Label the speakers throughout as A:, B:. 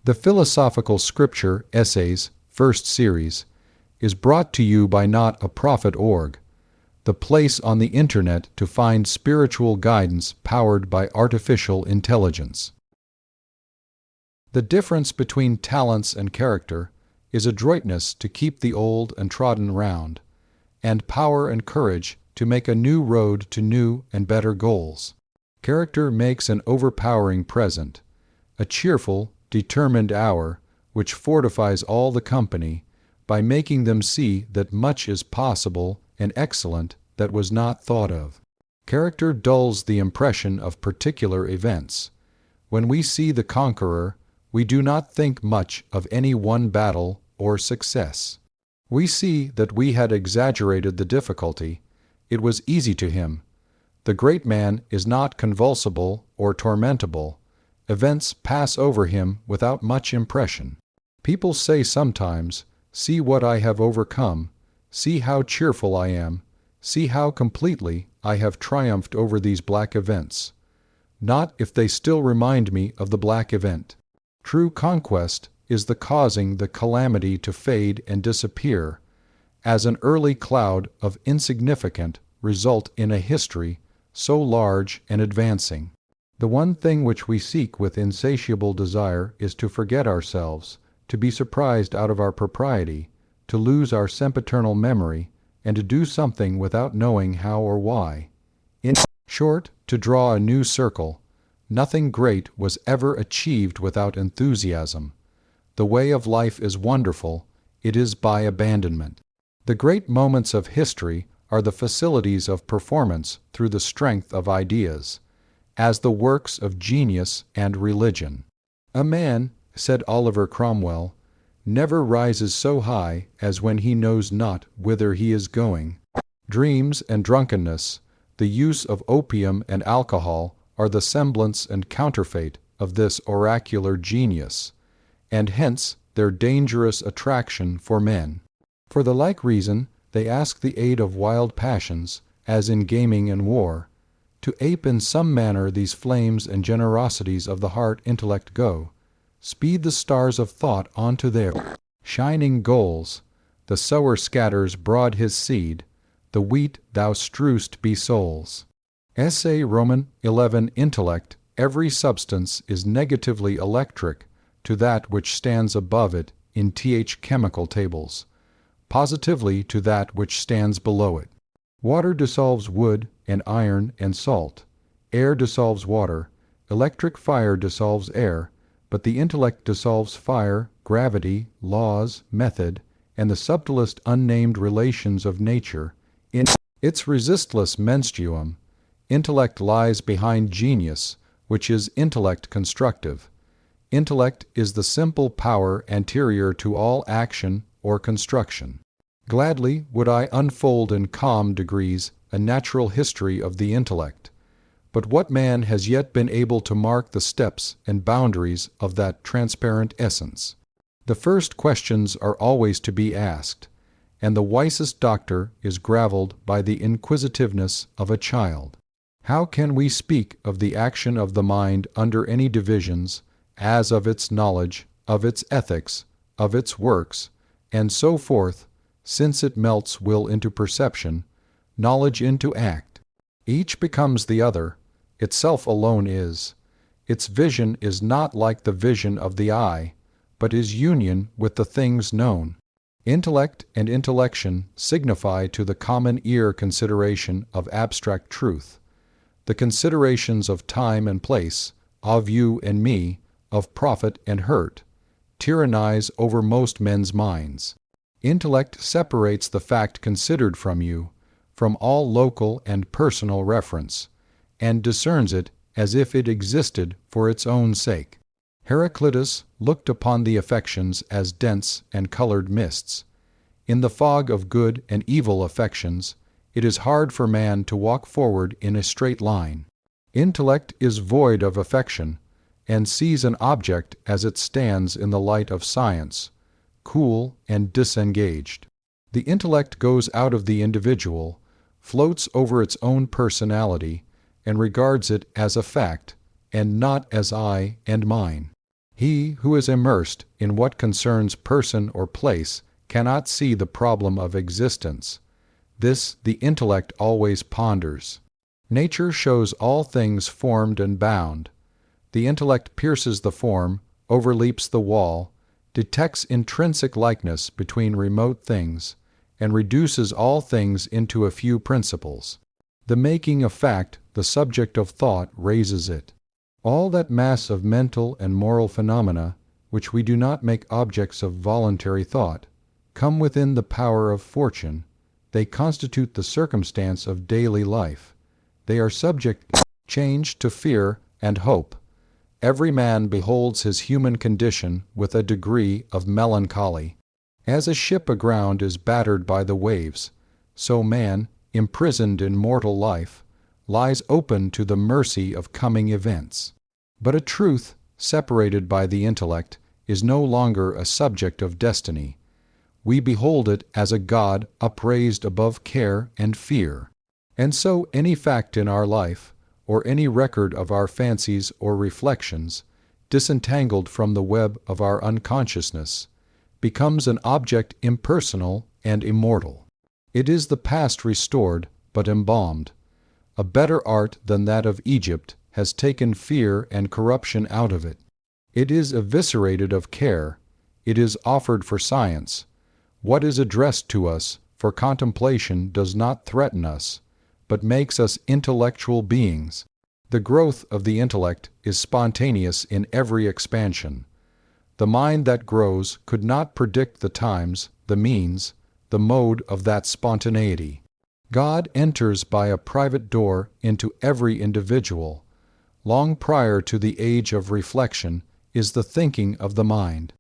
A: The Philosophical Scripture Essays, first series, is brought to you by Not a Prophet org, the place on the internet to find spiritual guidance powered by artificial intelligence. The difference between talents and character is adroitness to keep the old and trodden round, and power and courage to make a new road to new and better goals. Character makes an overpowering present, a cheerful, determined hour which fortifies all the company by making them see that much is possible and excellent that was not thought of. Character dulls the impression of particular events. When we see the conqueror, we do not think much of any one battle or success. We see that we had exaggerated the difficulty. It was easy to him. The great man is not convulsible or tormentable. Events pass over him without much impression. People say sometimes, "See what I have overcome. See how cheerful I am. See how completely I have triumphed over these black events." Not if they still remind me of the black event. True conquest is the causing the calamity to fade and disappear, as an early cloud of insignificant result in a history so large and advancing. The one thing which we seek with insatiable desire is to forget ourselves, to be surprised out of our propriety, to lose our sempiternal memory, and to do something without knowing how or why. In short, to draw a new circle. Nothing great was ever achieved without enthusiasm. The way of life is wonderful. It is by abandonment. The great moments of history are the facilities of performance through the strength of ideas, as the works of genius and religion. "A man," said Oliver Cromwell, "never rises so high as when he knows not whither he is going." Dreams and drunkenness, the use of opium and alcohol are the semblance and counterfeit of this oracular genius, and hence their dangerous attraction for men. For the like reason they ask the aid of wild passions, as in gaming and war. To ape in some manner these flames and generosities of the heart intellect go, speed the stars of thought on to their shining goals. The sower scatters broad his seed, the wheat thou strewest be souls. Essay Roman 11 Intellect. Every substance is negatively electric to that which stands above it in th chemical tables, positively to that which stands below it. Water dissolves wood and iron and salt. Air dissolves water. Electric fire dissolves air, but the intellect dissolves fire, gravity, laws, method, and the subtlest unnamed relations of nature. In its resistless menstruum, intellect lies behind genius, which is intellect constructive. Intellect is the simple power anterior to all action or construction. Gladly would I unfold in calm degrees a natural history of the intellect, but what man has yet been able to mark the steps and boundaries of that transparent essence? The first questions are always to be asked, and the wisest doctor is gravelled by the inquisitiveness of a child. How can we speak of the action of the mind under any divisions, as of its knowledge, of its ethics, of its works, and so forth, since it melts will into perception, knowledge into act? Each becomes the other. Itself alone is. Its vision is not like the vision of the eye, but is union with the things known. Intellect and intellection signify to the common ear consideration of abstract truth. The considerations of time and place, of you and me, of profit and hurt, tyrannize over most men's minds. Intellect separates the fact considered from you, from all local and personal reference, and discerns it as if it existed for its own sake. Heraclitus looked upon the affections as dense and colored mists. In the fog of good and evil affections, it is hard for man to walk forward in a straight line. Intellect is void of affection, and sees an object as it stands in the light of science, cool and disengaged. The intellect goes out of the individual, floats over its own personality, and regards it as a fact, and not as I and mine. He who is immersed in what concerns person or place cannot see the problem of existence. This the intellect always ponders. Nature shows all things formed and bound. The intellect pierces the form, overleaps the wall, detects intrinsic likeness between remote things, and reduces all things into a few principles. The making of fact the subject of thought raises it. All that mass of mental and moral phenomena, which we do not make objects of voluntary thought, come within the power of fortune. They constitute the circumstance of daily life. They are subject to change to fear and hope. Every man beholds his human condition with a degree of melancholy. As a ship aground is battered by the waves, so man, imprisoned in mortal life, lies open to the mercy of coming events. But a truth, separated by the intellect, is no longer a subject of destiny. We behold it as a God upraised above care and fear. And so any fact in our life, or any record of our fancies or reflections, disentangled from the web of our unconsciousness, becomes an object impersonal and immortal. It is the past restored, but embalmed. A better art than that of Egypt has taken fear and corruption out of it. It is eviscerated of care. It is offered for science. What is addressed to us for contemplation does not threaten us, but makes us intellectual beings. The growth of the intellect is spontaneous in every expansion. The mind that grows could not predict the times, the means, the mode of that spontaneity. God enters by a private door into every individual. Long prior to the age of reflection is the thinking of the mind.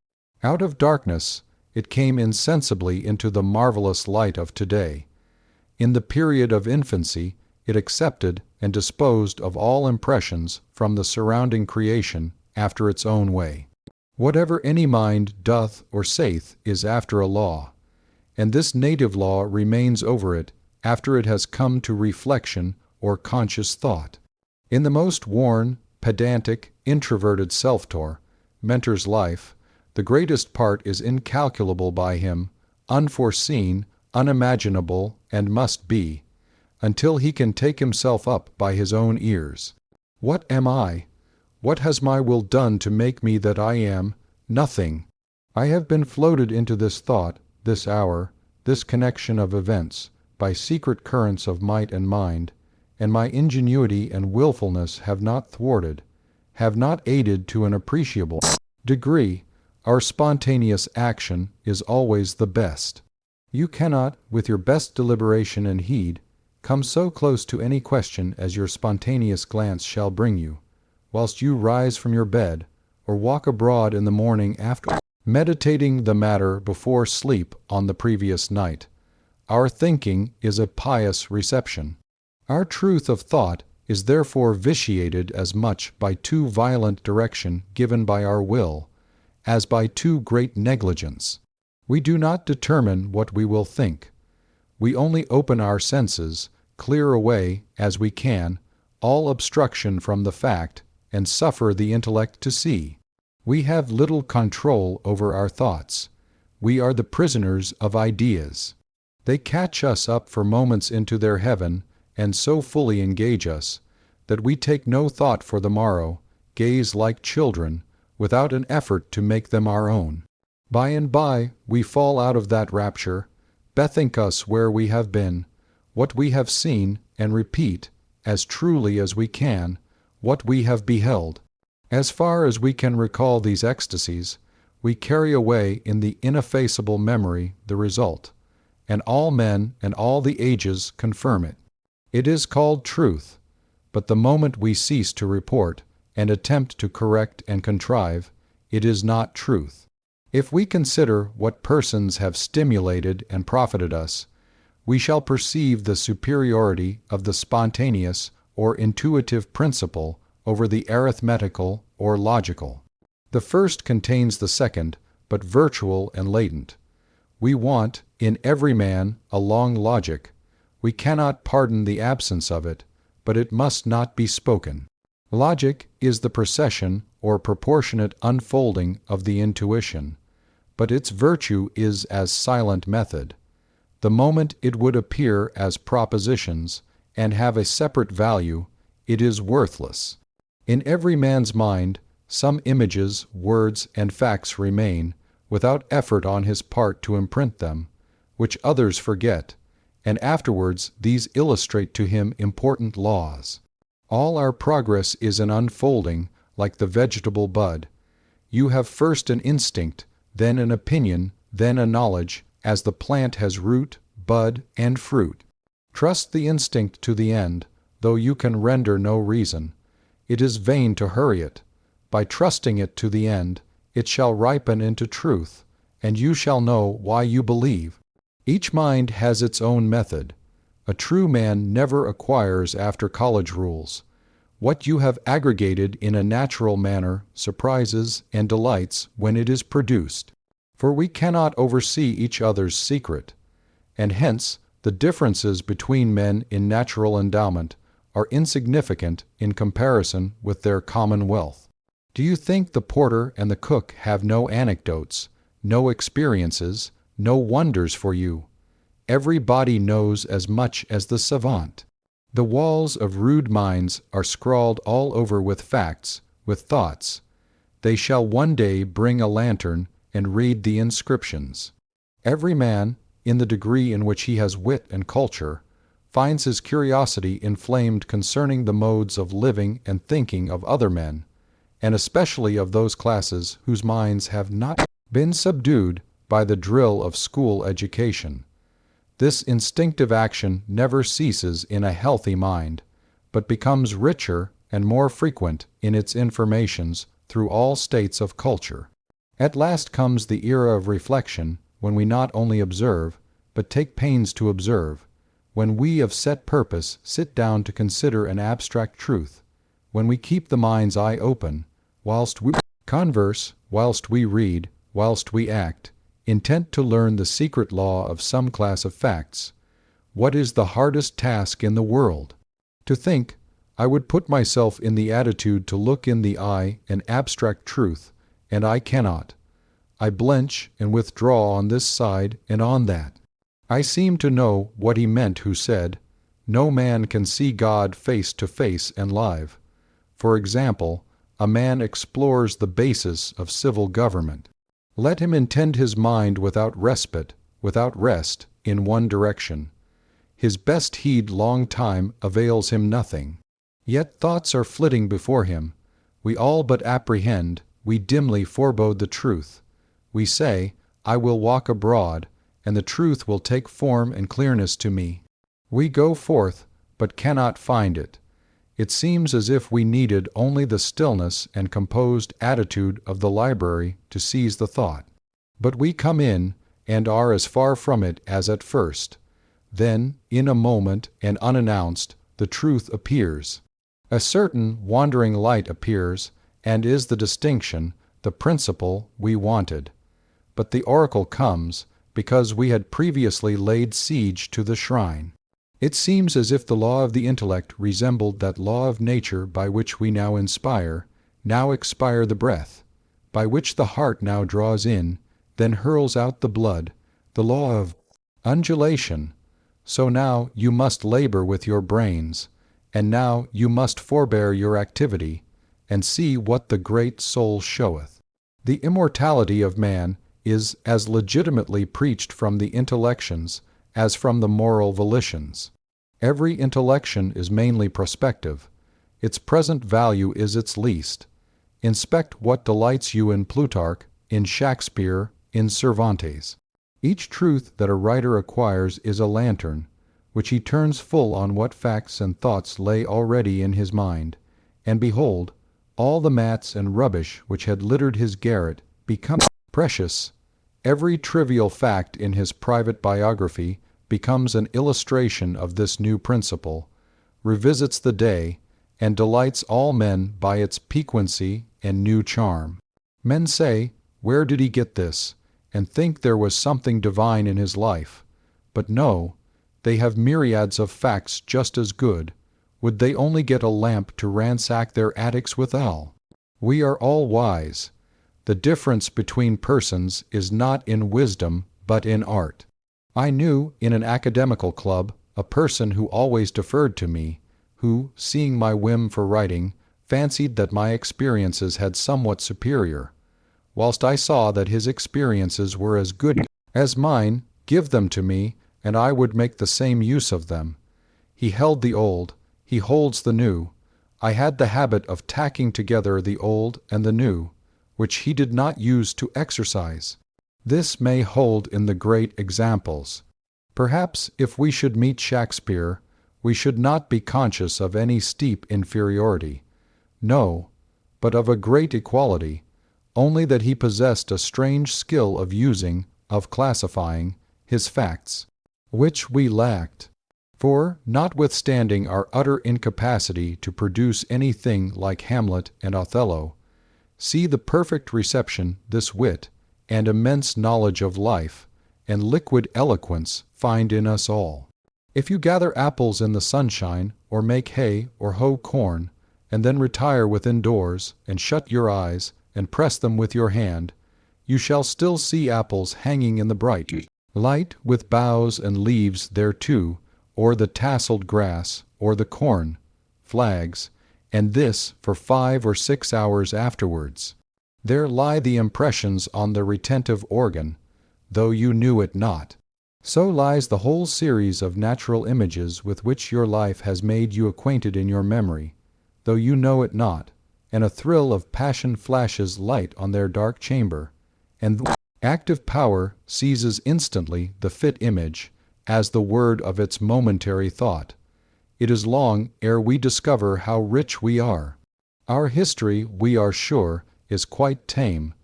A: Out of darkness, it came insensibly into the marvelous light of today. In the period of infancy, it accepted and disposed of all impressions from the surrounding creation after its own way. Whatever any mind doth or saith is after a law, and this native law remains over it after it has come to reflection or conscious thought. In the most worn, pedantic, introverted mentor's life, the greatest part is incalculable by him, unforeseen, unimaginable, and must be, until he can take himself up by his own ears. What am I? What has my will done to make me that I am? Nothing. I have been floated into this thought, this hour, this connection of events, by secret currents of might and mind, and my ingenuity and willfulness have not thwarted, have not aided to an appreciable degree. Our spontaneous action is always the best. You cannot, with your best deliberation and heed, come so close to any question as your spontaneous glance shall bring you, whilst you rise from your bed, or walk abroad in the morning after, meditating the matter before sleep on the previous night. Our thinking is a pious reception. Our truth of thought is therefore vitiated as much by too violent direction given by our will, as by too great negligence. We do not determine what we will think. We only open our senses, clear away, as we can, all obstruction from the fact, and suffer the intellect to see. We have little control over our thoughts. We are the prisoners of ideas. They catch us up for moments into their heaven, and so fully engage us, that we take no thought for the morrow, gaze like children, without an effort to make them our own. By and by we fall out of that rapture, bethink us where we have been, what we have seen, and repeat, as truly as we can, what we have beheld. As far as we can recall these ecstasies, we carry away in the ineffaceable memory the result, and all men and all the ages confirm it. It is called truth, but the moment we cease to report, and attempt to correct and contrive, it is not truth. If we consider what persons have stimulated and profited us, we shall perceive the superiority of the spontaneous or intuitive principle over the arithmetical or logical. The first contains the second, but virtual and latent. We want, in every man, a long logic. We cannot pardon the absence of it, but it must not be spoken. Logic is the procession or proportionate unfolding of the intuition, but its virtue is as silent method. The moment it would appear as propositions and have a separate value, it is worthless. In every man's mind, some images, words, and facts remain, without effort on his part to imprint them, which others forget, and afterwards these illustrate to him important laws. All our progress is an unfolding, like the vegetable bud. You have first an instinct, then an opinion, then a knowledge, as the plant has root, bud, and fruit. Trust the instinct to the end, though you can render no reason. It is vain to hurry it. By trusting it to the end, it shall ripen into truth, and you shall know why you believe. Each mind has its own method. A true man never acquires after college rules. What you have aggregated in a natural manner surprises and delights when it is produced. For we cannot oversee each other's secret, and hence the differences between men in natural endowment are insignificant in comparison with their common wealth. Do you think the porter and the cook have no anecdotes, no experiences, no wonders for you? Every body knows as much as the savant. The walls of rude minds are scrawled all over with facts, with thoughts. They shall one day bring a lantern and read the inscriptions. Every man, in the degree in which he has wit and culture, finds his curiosity inflamed concerning the modes of living and thinking of other men, and especially of those classes whose minds have not been subdued by the drill of school education. This instinctive action never ceases in a healthy mind, but becomes richer and more frequent in its informations through all states of culture. At last comes the era of reflection, when we not only observe, but take pains to observe, when we of set purpose sit down to consider an abstract truth, when we keep the mind's eye open, whilst we converse, whilst we read, whilst we act, intent to learn the secret law of some class of facts. What is the hardest task in the world? To think, I would put myself in the attitude to look in the eye an abstract truth, and I cannot. I blench and withdraw on this side and on that. I seem to know what he meant who said, "No man can see God face to face and live." For example, a man explores the basis of civil government. Let him intend his mind without respite, without rest, in one direction. His best heed long time avails him nothing. Yet thoughts are flitting before him. We all but apprehend, we dimly forebode the truth. We say, I will walk abroad, and the truth will take form and clearness to me. We go forth, but cannot find it. It seems as if we needed only the stillness and composed attitude of the library to seize the thought. But we come in, and are as far from it as at first. Then, in a moment and unannounced, the truth appears. A certain wandering light appears, and is the distinction, the principle we wanted. But the oracle comes, because we had previously laid siege to the shrine. It seems as if the law of the intellect resembled that law of nature by which we now inspire, now expire the breath, by which the heart now draws in, then hurls out the blood, the law of undulation. So now you must labor with your brains, and now you must forbear your activity, and see what the great soul showeth. The immortality of man is as legitimately preached from the intellections as from the moral volitions. Every intellection is mainly prospective. Its present value is its least. Inspect what delights you in Plutarch, in Shakespeare, in Cervantes. Each truth that a writer acquires is a lantern, which he turns full on what facts and thoughts lay already in his mind, and behold, all the mats and rubbish which had littered his garret become precious. Every trivial fact in his private biography becomes an illustration of this new principle, revisits the day, and delights all men by its piquancy and new charm. Men say, "Where did he get this?" and think there was something divine in his life. But no, they have myriads of facts just as good. Would they only get a lamp to ransack their attics withal? We are all wise. The difference between persons is not in wisdom, but in art. I knew, in an academical club, a person who always deferred to me, who, seeing my whim for writing, fancied that my experiences had somewhat superior, whilst I saw that his experiences were as good as mine. Give them to me, and I would make the same use of them. He held the old, he holds the new. I had the habit of tacking together the old and the new, which he did not use to exercise. This may hold in the great examples. Perhaps if we should meet Shakespeare, we should not be conscious of any steep inferiority. No, but of a great equality, only that he possessed a strange skill of using, of classifying, his facts, which we lacked. For, notwithstanding our utter incapacity to produce anything like Hamlet and Othello, see the perfect reception this wit, and immense knowledge of life, and liquid eloquence find in us all. If you gather apples in the sunshine, or make hay, or hoe corn, and then retire within doors, and shut your eyes, and press them with your hand, you shall still see apples hanging in the bright light, with boughs and leaves thereto, or the tasseled grass, or the corn, flags, and this for 5 or 6 hours afterwards. There lie the impressions on the retentive organ, though you knew it not. So lies the whole series of natural images with which your life has made you acquainted in your memory, though you know it not, and a thrill of passion flashes light on their dark chamber, and the active power seizes instantly the fit image, as the word of its momentary thought. It is long ere we discover how rich we are. Our history, we are sure, is quite tame.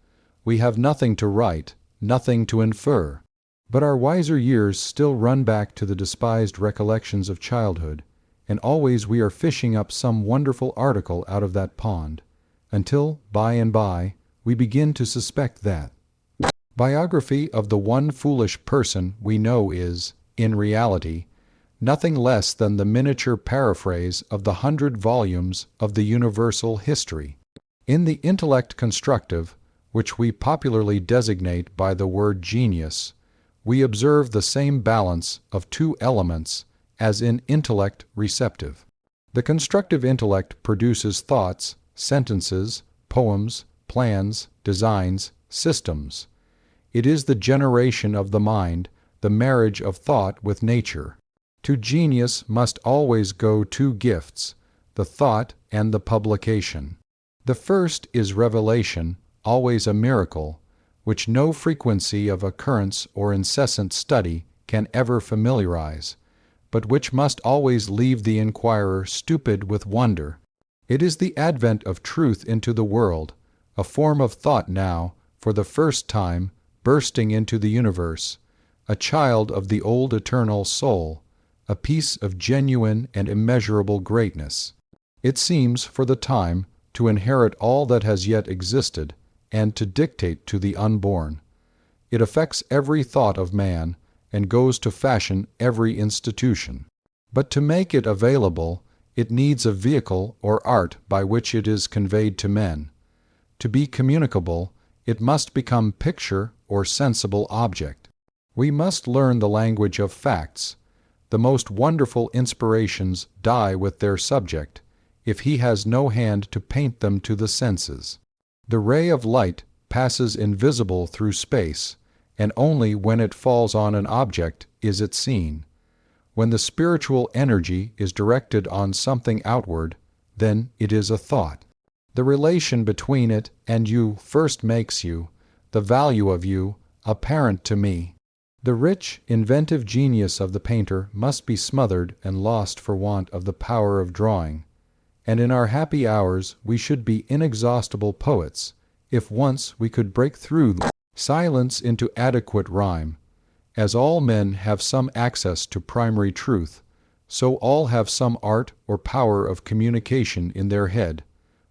A: We have nothing to write, nothing to infer. But our wiser years still run back to the despised recollections of childhood, and always we are fishing up some wonderful article out of that pond, until, by and by, we begin to suspect that biography of the one foolish person we know is, in reality, nothing less than the miniature paraphrase of the 100 volumes of the universal history. In the intellect constructive, which we popularly designate by the word genius, we observe the same balance of 2 elements as in intellect receptive. The constructive intellect produces thoughts, sentences, poems, plans, designs, systems. It is the generation of the mind, the marriage of thought with nature. To genius must always go 2 gifts, the thought and the publication. The first is revelation, always a miracle, which no frequency of occurrence or incessant study can ever familiarize, but which must always leave the inquirer stupid with wonder. It is the advent of truth into the world, a form of thought now, for the first time, bursting into the universe, a child of the old eternal soul, a piece of genuine and immeasurable greatness. It seems, for the time, to inherit all that has yet existed, and to dictate to the unborn. It affects every thought of man, and goes to fashion every institution. But to make it available, it needs a vehicle or art by which it is conveyed to men. To be communicable, it must become picture or sensible object. We must learn the language of facts. The most wonderful inspirations die with their subject, if he has no hand to paint them to the senses. The ray of light passes invisible through space, and only when it falls on an object is it seen. When the spiritual energy is directed on something outward, then it is a thought. The relation between it and you first makes you, the value of you, apparent to me. The rich, inventive genius of the painter must be smothered and lost for want of the power of drawing. And in our happy hours we should be inexhaustible poets, if once we could break through silence into adequate rhyme. As all men have some access to primary truth, so all have some art or power of communication in their head,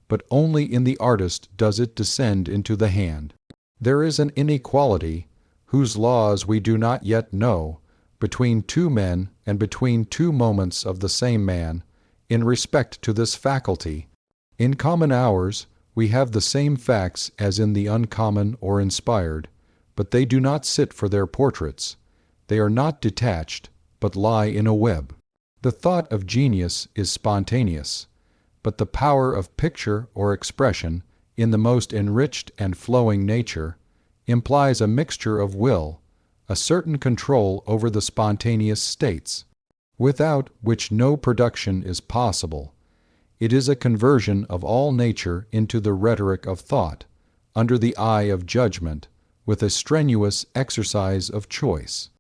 A: but only in the artist does it descend into the hand. There is an inequality, whose laws we do not yet know, between 2 men and between 2 moments of the same man, in respect to this faculty. In common hours, We have the same facts as in the uncommon or inspired, but they do not sit for their portraits. They are not detached, but lie in a web. The thought of genius is spontaneous, but the power of picture or expression, in the most enriched and flowing nature, implies a mixture of will, a certain control over the spontaneous states, without which no production is possible. It is a conversion of all nature into the rhetoric of thought, under the eye of judgment, with a strenuous exercise of choice.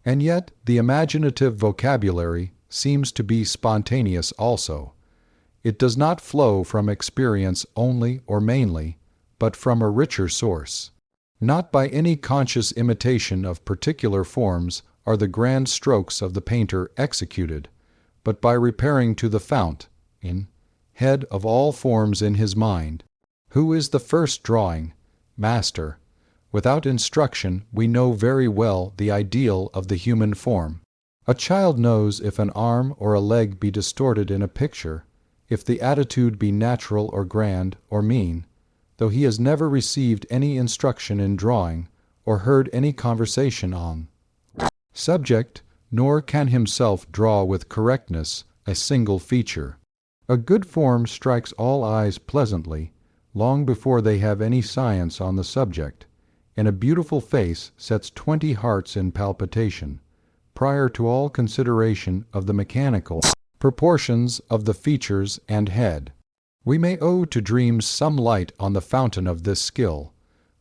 A: And yet the imaginative vocabulary seems to be spontaneous also. It does not flow from experience only or mainly, but from a richer source. Not by any conscious imitation of particular forms are the grand strokes of the painter executed, but by repairing to the fount, head of all forms in his mind. Who is the first drawing? Master. Without instruction we know very well the ideal of the human form. A child knows if an arm or a leg be distorted in a picture, if the attitude be natural or grand or mean, though he has never received any instruction in drawing or heard any conversation on subject, nor can himself draw with correctness a single feature. A good form strikes all eyes pleasantly, long before they have any science on the subject, and a beautiful face sets 20 hearts in palpitation, prior to all consideration of the mechanical proportions of the features and head. We may owe to dreams some light on the fountain of this skill,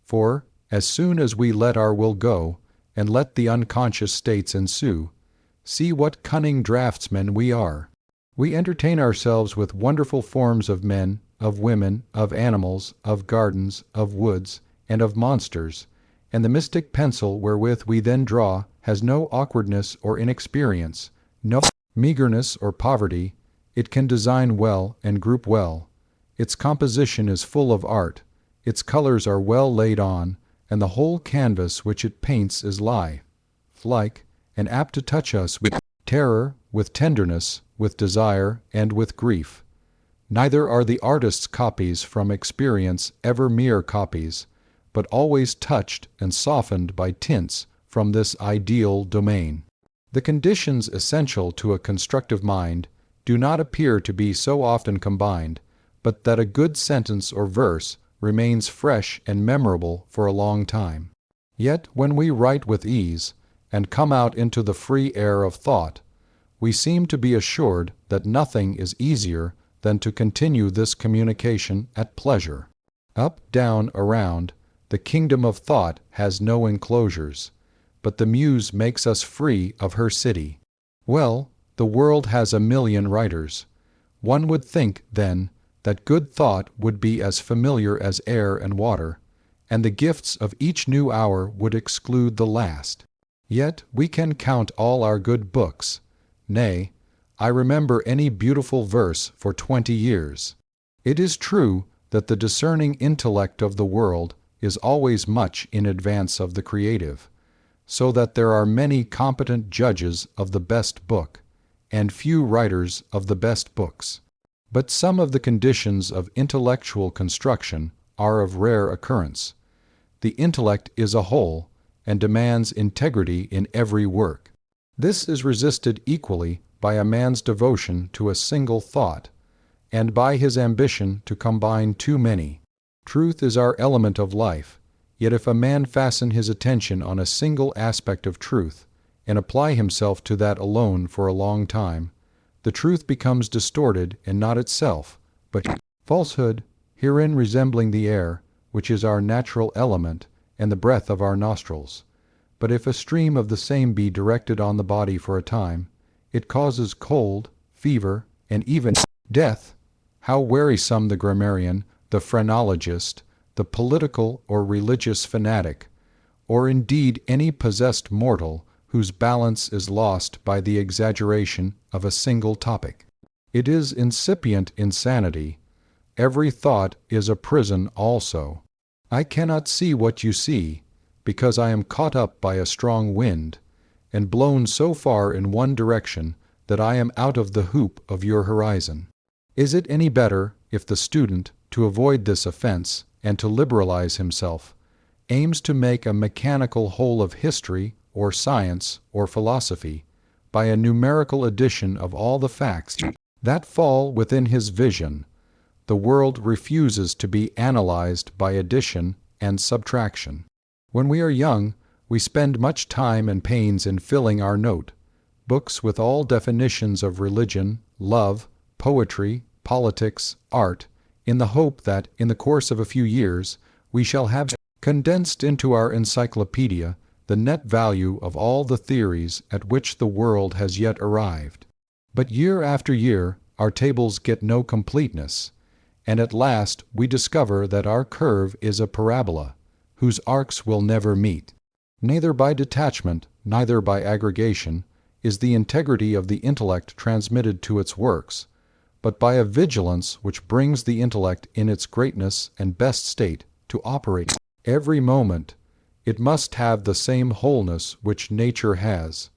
A: for, as soon as we let our will go, and let the unconscious states ensue, see what cunning draftsmen we are. We entertain ourselves with wonderful forms of men, of women, of animals, of gardens, of woods, and of monsters, and the mystic pencil wherewith we then draw has no awkwardness or inexperience, no meagerness or poverty. It can design well and group well. Its composition is full of art, its colors are well laid on, and the whole canvas which it paints is life-like, and apt to touch us with terror, with tenderness, with desire, and with grief. Neither are the artist's copies from experience ever mere copies, but always touched and softened by tints from this ideal domain. The conditions essential to a constructive mind do not appear to be so often combined, but that a good sentence or verse remains fresh and memorable for a long time. Yet when we write with ease, and come out into the free air of thought, we seem to be assured that nothing is easier than to continue this communication at pleasure. Up, down, around, the kingdom of thought has no enclosures, but the muse makes us free of her city. Well, the world has 1,000,000 writers. One would think, then, that good thought would be as familiar as air and water, and the gifts of each new hour would exclude the last. Yet we can count all our good books. Nay, I remember any beautiful verse for 20 years. It is true that the discerning intellect of the world is always much in advance of the creative, so that there are many competent judges of the best book, and few writers of the best books. But some of the conditions of intellectual construction are of rare occurrence. The intellect is a whole, and demands integrity in every work. This is resisted equally by a man's devotion to a single thought, and by his ambition to combine too many. Truth is our element of life, yet if a man fasten his attention on a single aspect of truth, and apply himself to that alone for a long time, the truth becomes distorted and not itself, but falsehood, herein resembling the air, which is our natural element, and the breath of our nostrils. But if a stream of the same be directed on the body for a time, it causes cold, fever, and even death. How wearisome the grammarian, the phrenologist, the political or religious fanatic, or indeed any possessed mortal whose balance is lost by the exaggeration of a single topic. It is incipient insanity. Every thought is a prison also. I cannot see what you see, because I am caught up by a strong wind, and blown so far in one direction that I am out of the hoop of your horizon. Is it any better if the student, to avoid this offense and to liberalize himself, aims to make a mechanical whole of history or science or philosophy by a numerical addition of all the facts that fall within his vision. The world refuses to be analyzed by addition and subtraction. When we are young, we spend much time and pains in filling our books with all definitions of religion, love, poetry, politics, art, in the hope that, in the course of a few years, we shall have condensed into our encyclopedia the net value of all the theories at which the world has yet arrived. But year after year, our tables get no completeness, and at last we discover that our curve is a parabola, whose arcs will never meet. Neither by detachment, neither by aggregation, is the integrity of the intellect transmitted to its works, but by a vigilance which brings the intellect in its greatness and best state to operate. Every moment it must have the same wholeness which nature has.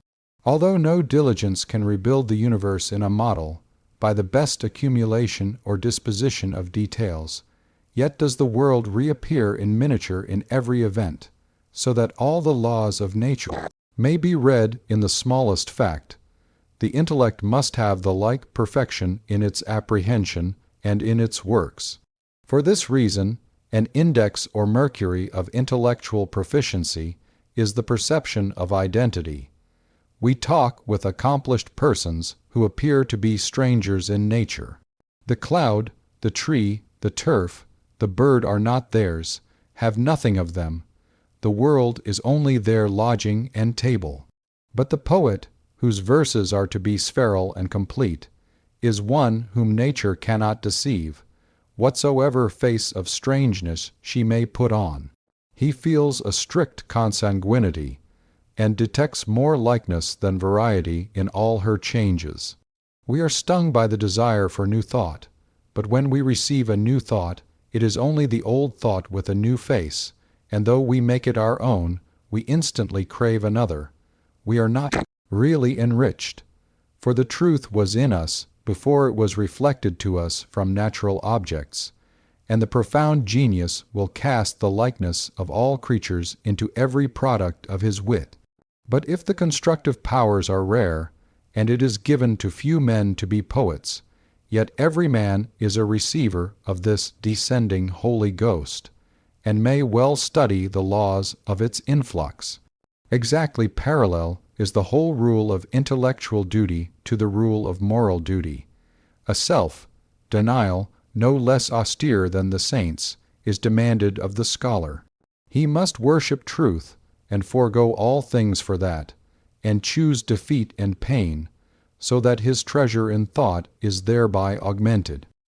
A: Although no diligence can rebuild the universe in a model by the best accumulation or disposition of details, yet does the world reappear in miniature in every event, so that all the laws of nature may be read in the smallest fact. The intellect must have the like perfection in its apprehension and in its works. For this reason, an index or mercury of intellectual proficiency is the perception of identity. We talk with accomplished persons who appear to be strangers in nature. The cloud, the tree, the turf, the bird are not theirs, have nothing of them. The world is only their lodging and table. But the poet, whose verses are to be spheral and complete, is one whom nature cannot deceive, whatsoever face of strangeness she may put on. He feels a strict consanguinity, and detects more likeness than variety in all her changes. We are stung by the desire for new thought, but when we receive a new thought, it is only the old thought with a new face, and though we make it our own, we instantly crave another. We are not really enriched, for the truth was in us before it was reflected to us from natural objects, and the profound genius will cast the likeness of all creatures into every product of his wit. But if the constructive powers are rare, and it is given to few men to be poets, yet every man is a receiver of this descending Holy Ghost, and may well study the laws of its influx. Exactly parallel is the whole rule of intellectual duty to the rule of moral duty. A self-denial no less austere than the saints is demanded of the scholar. He must worship truth and forego all things for that, and choose defeat and pain, so that his treasure in thought is thereby augmented.